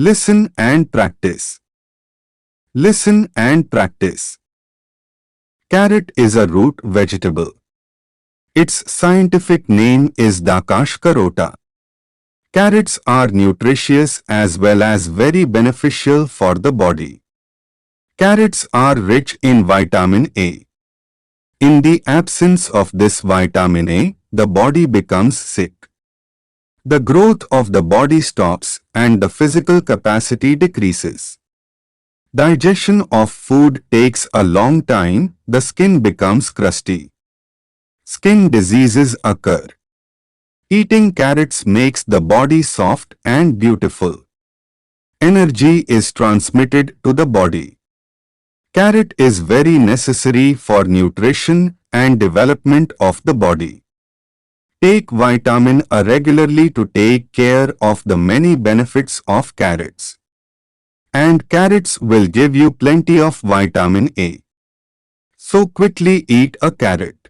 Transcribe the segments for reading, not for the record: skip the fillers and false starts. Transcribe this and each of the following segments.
Listen and practice. Listen and practice. Carrot is a root vegetable. Its scientific name is Dakash carota. Carrots are nutritious as well as very beneficial for the body. Carrots are rich in vitamin A. In the absence of this vitamin A, the body becomes sick. The growth of the body stops and the physical capacity decreases. Digestion of food takes a long time, the skin becomes crusty. Skin diseases occur. Eating carrots makes the body soft and beautiful. Energy is transmitted to the body. Carrot is very necessary for nutrition and development of the body. Take vitamin A regularly to take care of the many benefits of carrots. And carrots will give you plenty of vitamin A. So quickly eat a carrot.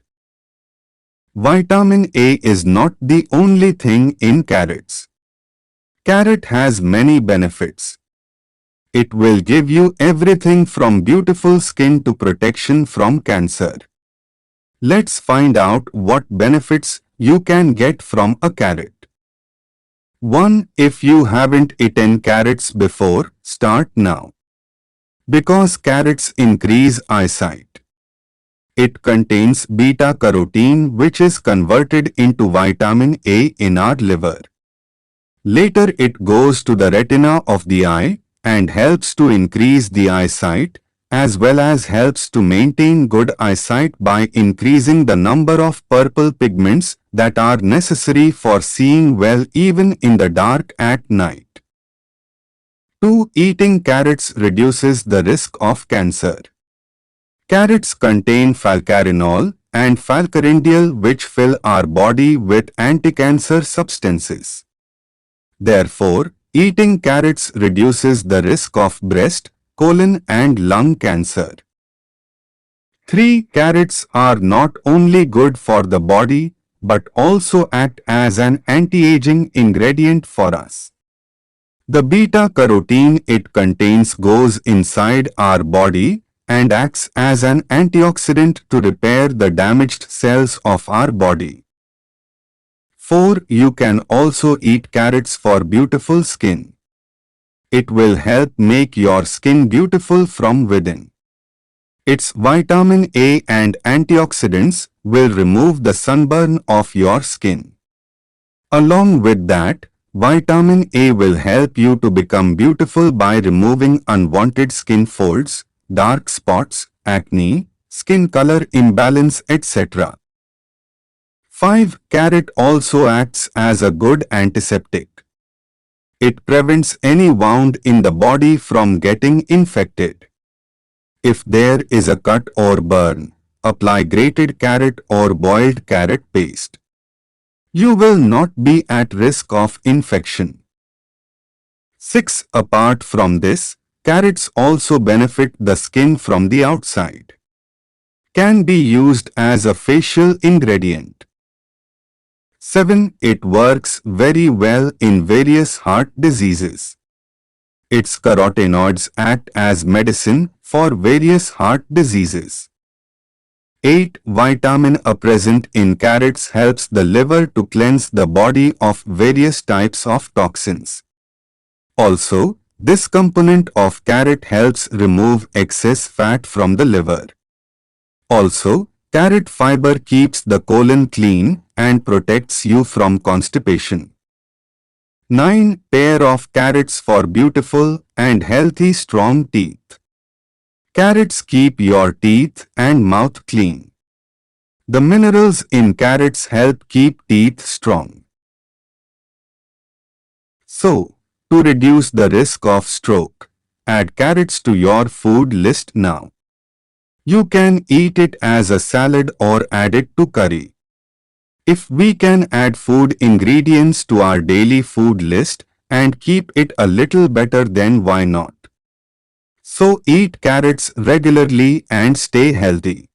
Vitamin A is not the only thing in carrots. Carrot has many benefits. It will give you everything from beautiful skin to protection from cancer. Let's find out what benefits you can get from a carrot. 1. If you haven't eaten carrots before, start now. Because carrots increase eyesight. It contains beta-carotene which is converted into vitamin A in our liver. Later it goes to the retina of the eye and helps to increase the eyesight as well as helps to maintain good eyesight by increasing the number of purple pigments that are necessary for seeing well even in the dark at night. 2. Eating carrots reduces the risk of cancer. Carrots contain falcarinol and falcarindiol which fill our body with anti-cancer substances. Therefore, eating carrots reduces the risk of breast, colon and lung cancer. 3. Carrots are not only good for the body but also act as an anti-aging ingredient for us. The beta-carotene it contains goes inside our body and acts as an antioxidant to repair the damaged cells of our body. 4. You can also eat carrots for beautiful skin. It will help make your skin beautiful from within. Its vitamin A and antioxidants will remove the sunburn of your skin. Along with that, vitamin A will help you to become beautiful by removing unwanted skin folds, dark spots, acne, skin color imbalance, etc. 5. Carrot also acts as a good antiseptic. It prevents any wound in the body from getting infected. If there is a cut or burn, apply grated carrot or boiled carrot paste. You will not be at risk of infection. 6. Apart from this, carrots also benefit the skin from the outside. Can be used as a facial ingredient. 7. It works very well in various heart diseases. Its carotenoids act as medicine for various heart diseases. 8. Vitamin A present in carrots helps the liver to cleanse the body of various types of toxins. Also, this component of carrot helps remove excess fat from the liver. Also, carrot fiber keeps the colon clean and protects you from constipation. 9. Pair of carrots for beautiful and healthy strong teeth. Carrots keep your teeth and mouth clean. The minerals in carrots help keep teeth strong. So, to reduce the risk of stroke, add carrots to your food list now. You can eat it as a salad or add it to curry. If we can add food ingredients to our daily food list and keep it a little better, then why not? So eat carrots regularly and stay healthy.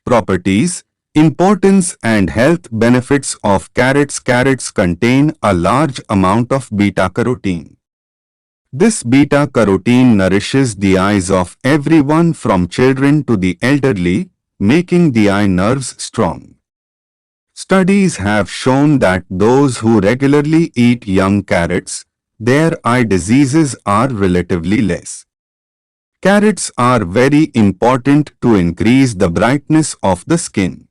Properties, importance and health benefits of carrots. Carrots contain a large amount of beta-carotene. This beta-carotene nourishes the eyes of everyone from children to the elderly, making the eye nerves strong. Studies have shown that those who regularly eat young carrots, their eye diseases are relatively less. Carrots are very important to increase the brightness of the skin.